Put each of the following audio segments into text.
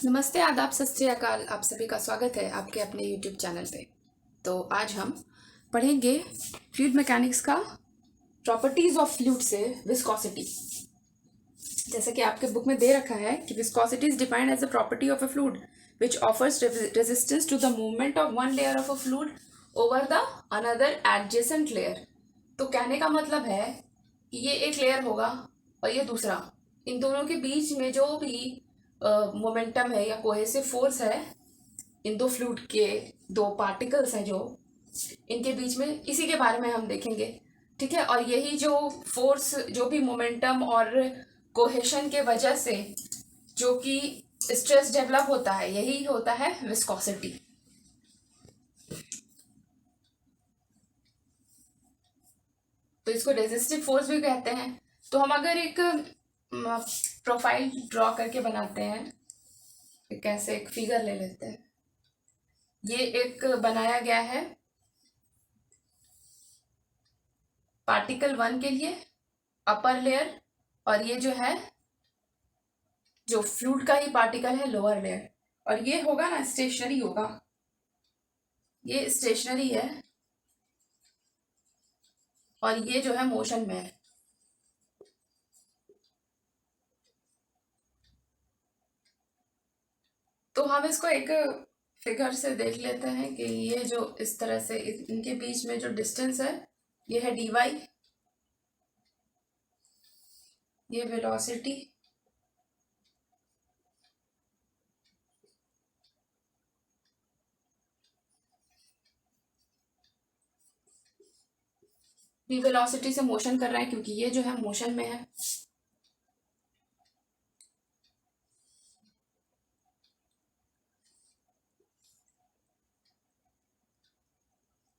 नमस्ते, आदाब, सत श्री अकाल। आप सभी का स्वागत है आपके अपने YouTube चैनल पे। तो आज हम पढ़ेंगे फ्लूइड मैकेनिक्स का प्रॉपर्टीज ऑफ फ्लूइड से विस्कोसिटी। जैसे कि आपके बुक में दे रखा है कि viscosity is defined as a property of a fluid which offers resistance to the movement of one layer of a fluid over the another adjacent layer. तो कहने का मतलब है कि ये एक लेयर होगा और ये दूसरा, इन दोनों के बीच में जो भी मोमेंटम है या कोहेसिव फोर्स है, इन दो फ्लूइड के दो पार्टिकल्स हैं जो इनके बीच में, इसी के बारे में हम देखेंगे। ठीक है। और यही जो फोर्स, जो भी मोमेंटम और कोहेशन के वजह से जो कि स्ट्रेस डेवलप होता है, यही होता है विस्कोसिटी। तो इसको रेजिस्टिव फोर्स भी कहते हैं। तो हम अगर एक प्रोफाइल ड्रॉ करके बनाते हैं, कैसे एक फिगर ले लेते हैं। ये एक बनाया गया है पार्टिकल 1 के लिए अपर लेयर, और ये जो है जो फ्लूइड का ही पार्टिकल है लोअर लेयर। और ये होगा ना स्टेशनरी होगा, ये स्टेशनरी है और ये जो है मोशन में है। तो हम इसको एक फिगर से देख लेते हैं कि ये जो इस तरह से इनके बीच में जो डिस्टेंस है ये है dy, ये वेलोसिटी, v वेलोसिटी से मोशन कर रहा है क्योंकि ये जो है मोशन में है।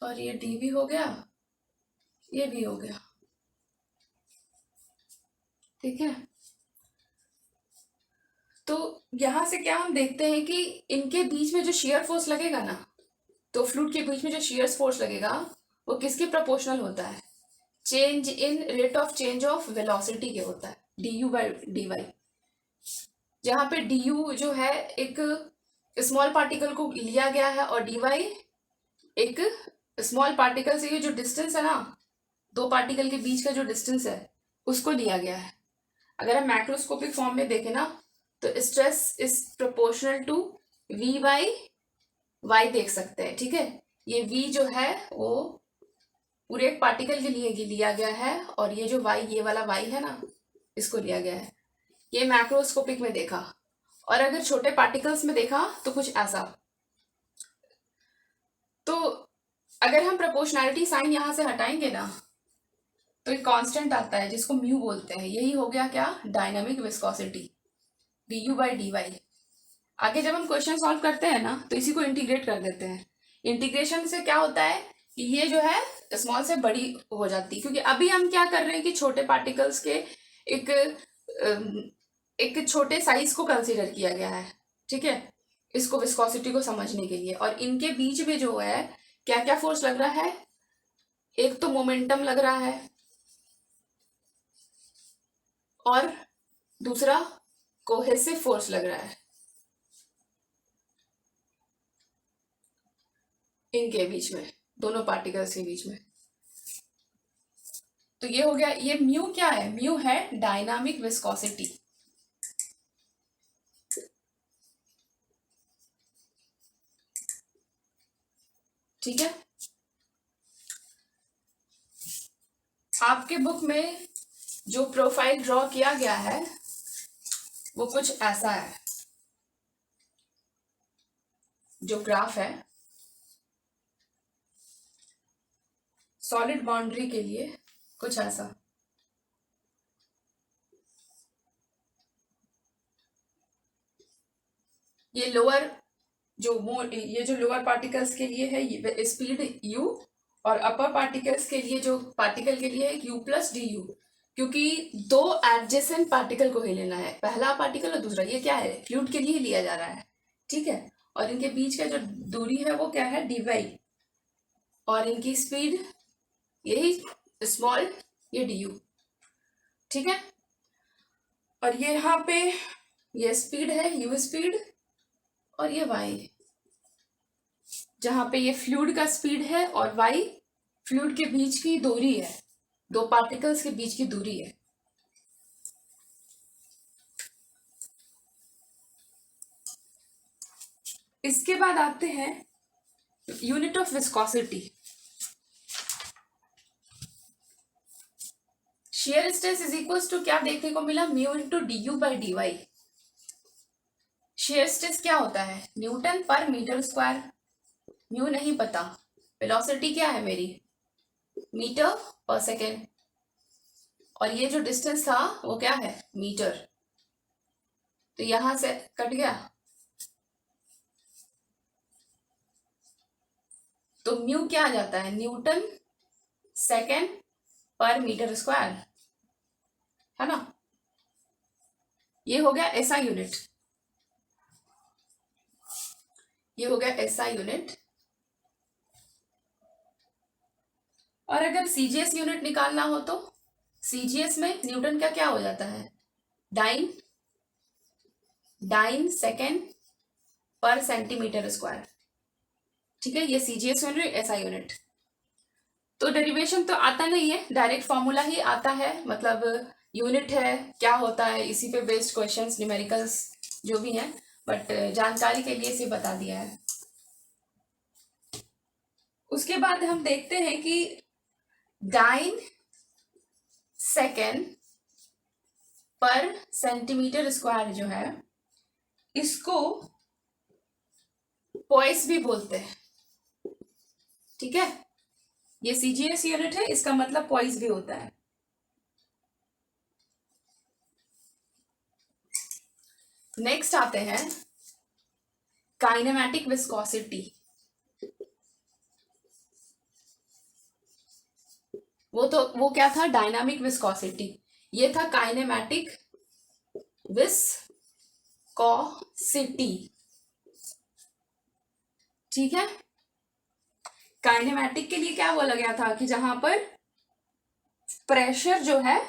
और ये डी भी हो गया, ये भी हो गया। ठीक है। तो यहां से क्या हम देखते हैं कि इनके बीच में जो शेयर फोर्स लगेगा ना, तो फ्लूइड के बीच में जो शेयर फोर्स लगेगा वो किसके प्रोपोर्शनल होता है? Change in rate of change of velocity के होता है, du/dy। जहां पे du जो है एक स्मॉल पार्टिकल को लिया गया है और dy एक स्मॉल पार्टिकल से ये जो डिस्टेंस है ना, दो पार्टिकल के बीच का जो डिस्टेंस है उसको लिया गया है। अगर हम मैक्रोस्कोपिक फॉर्म में देखें ना, तो stress is proportional to v/y देख सकते हैं। ठीक है। ये v जो है वो पूरे एक पार्टिकल के लिए लिया गया है और ये जो y, ये वाला y है ना, इसको लिया गया है। ये मैक्रोस्कोपिक में देखा। और अगर छोटे पार्टिकल्स में देखा तो कुछ ऐसा। तो अगर हम प्रोपोर्शनैलिटी साइन यहां से हटाएंगे ना, तो एक कांस्टेंट आता है जिसको म्यू बोलते हैं। यही हो गया क्या? Dynamic viscosity, du/dy। आगे जब हम क्वेश्चन सॉल्व करते हैं ना, तो इसी को इंटीग्रेट कर देते हैं। इंटीग्रेशन से क्या होता है कि ये जो है स्मॉल से बड़ी हो जाती है, क्योंकि अभी हम क्या कर रहे हैं कि छोटे पार्टिकल्स के एक एक छोटे साइज को कंसीडर किया गया है। ठीक है, इसको विस्कोसिटी को समझने के लिए। और इनके बीच में जो है क्या क्या फोर्स लग रहा है? एक तो मोमेंटम लग रहा है और दूसरा कोहेसिव फोर्स लग रहा है इनके बीच में, दोनों पार्टिकल्स के बीच में। तो ये हो गया। ये म्यू क्या है? म्यू है डायनामिक विस्कोसिटी। ठीक है। आपके बुक में जो प्रोफाइल ड्रॉ किया गया है वो कुछ ऐसा है, जो ग्राफ है सॉलिड बाउंड्री के लिए, कुछ ऐसा। ये लोअर ये जो लोअर पार्टिकल्स के लिए है ये स्पीड u, और अपर पार्टिकल्स के लिए, जो पार्टिकल के लिए u+du, क्योंकि दो एडजेसेंट पार्टिकल को ही लेना है, पहला पार्टिकल और दूसरा। ये क्या है? फ्लूइड के लिए लिया जा रहा है। ठीक है। और इनके बीच का जो दूरी है वो क्या है? dy। और इनकी स्पीड यही स्मॉल, ये du। ठीक है। और ये यहाँ पे ये स्पीड है u स्पीड, और ये y, जहां पे ये फ्लूइड का स्पीड है और y फ्लूइड के बीच की दूरी है, दो पार्टिकल्स के बीच की दूरी है। इसके बाद आते हैं unit of viscosity. Shear stress is equals to क्या देखने को मिला, mu into D U by D Y. Shear stress क्या होता है, न्यूटन पर मीटर स्क्वायर। म्यू नहीं पता, वेलोसिटी क्या है मेरी, मीटर पर सेकेंड, और ये जो डिस्टेंस था वो क्या है, मीटर। तो यहां से कट गया, तो म्यू क्या आ जाता है, न्यूटन सेकेंड पर मीटर स्क्वायर, है ना। ये हो गया ऐसा यूनिट, ये हो गया ऐसा यूनिट। और अगर सीजीएस यूनिट निकालना हो तो सीजीएस में न्यूटन का क्या हो जाता है, डाइन सेकेंड पर सेंटीमीटर स्क्वायर। ठीक है, ये सीजीएस यूनिट, ऐसा यूनिट। तो डेरिवेशन तो आता नहीं है, डायरेक्ट फॉर्मूला ही आता है, मतलब यूनिट है क्या होता है, इसी पे बेस्ड क्वेश्चंस, न्यूमेरिकल्स जो भी हैं, बट जानकारी के लिए इसे बता दिया है। उसके बाद हम देखते हैं कि डाइन सेकेंड पर सेंटीमीटर स्क्वायर जो है, इसको पॉइस भी बोलते हैं। ठीक है, ये सीजीएस यूनिट है, इसका मतलब पॉइस भी होता है। नेक्स्ट आते हैं काइनेमैटिक विस्कोसिटी। वो क्या था, डायनामिक विस्कोसिटी, ये था काइनेमैटिक विस्कोसिटी। ठीक है, काइनेमैटिक के लिए क्या बोला गया था कि जहां पर प्रेशर जो है,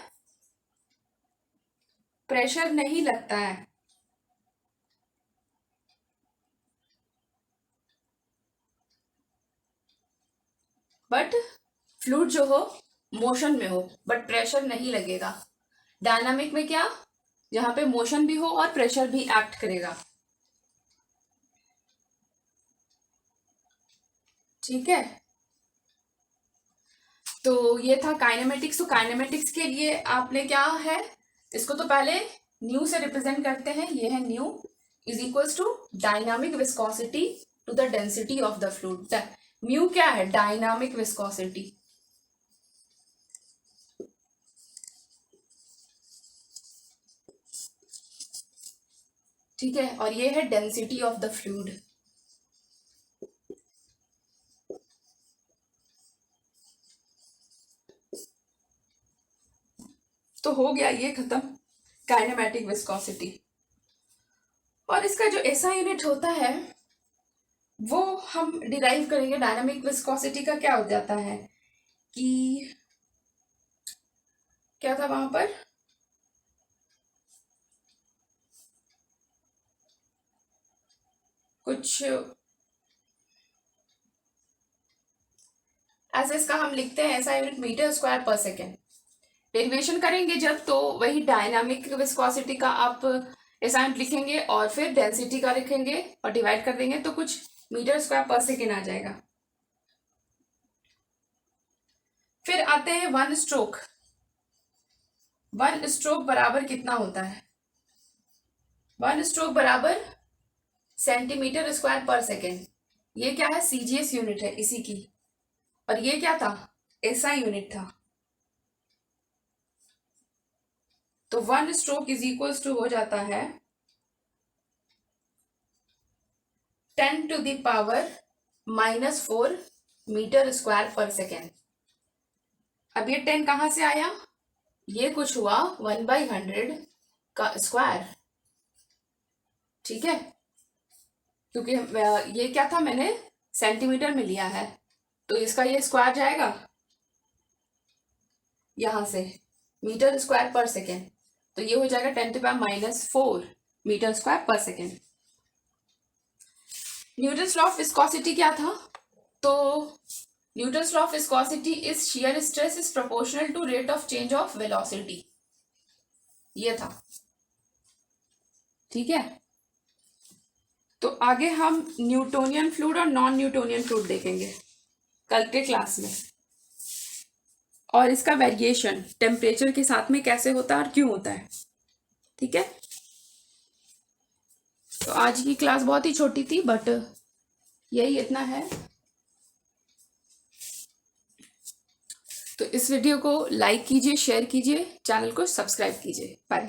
प्रेशर नहीं लगता है, बट फ्लूइड जो हो मोशन में हो, बट प्रेशर नहीं लगेगा। डायनामिक में क्या, जहां पे मोशन भी हो और प्रेशर भी एक्ट करेगा। ठीक है, तो ये था काइनेमेटिक्स। तो काइनेमेटिक्स के लिए आपने क्या है, इसको तो पहले न्यू से रिप्रेजेंट करते हैं, ये है nu is equals to dynamic viscosity to the density of the fluid. Mu क्या है, डायनामिक विस्कोसिटी। ठीक है, और ये है डेंसिटी ऑफ द फ्लूइड। तो हो गया ये खत्म, काइनेमैटिक विस्कोसिटी। और इसका जो ऐसा यूनिट होता है वो हम डिराइव करेंगे। डायनामिक विस्कोसिटी का क्या हो जाता है कि क्या था वहां पर, कुछ ऐसे इसका हम लिखते हैं, ऐसा unit metre square per second. Derivation करेंगे जब, तो वही डायनामिक विस्कोसिटी का आप ऐसा यूनिट लिखेंगे और फिर डेंसिटी का लिखेंगे और डिवाइड कर देंगे, तो कुछ मीटर स्क्वायर पर सेकेंड आ जाएगा। फिर आते हैं वन स्ट्रोक। वन स्ट्रोक बराबर कितना होता है, वन स्ट्रोक बराबर सेंटीमीटर स्क्वायर पर सेकेंड। ये क्या है, सीजीएस यूनिट है इसी की, और ये क्या था, एसआई यूनिट था। तो one stroke is equals to हो जाता है 10 to the power -4 metre square per second. अब ये 10 कहां से आया, ये कुछ हुआ 1/100 का स्क्वायर। ठीक है, क्योंकि ये क्या था, मैंने सेंटीमीटर में लिया है, तो इसका ये स्क्वायर जाएगा यहां से, मीटर स्क्वायर पर सेकेंड, तो ये हो जाएगा 10 to power -4 metre square per second. Newton's law of viscosity क्या था? तो Newton's law of viscosity is shear stress is proportional to rate of change of velocity, ये था। ठीक है, तो आगे हम न्यूटोनियन फ्लूइड और नॉन न्यूटोनियन फ्लूइड देखेंगे कल के क्लास में, और इसका वेरिएशन टेम्परेचर के साथ में कैसे होता है और क्यों होता है। ठीक है, तो आज की क्लास बहुत ही छोटी थी, बट यही इतना है। तो इस वीडियो को लाइक कीजिए, शेयर कीजिए, चैनल को सब्सक्राइब कीजिए। बाय।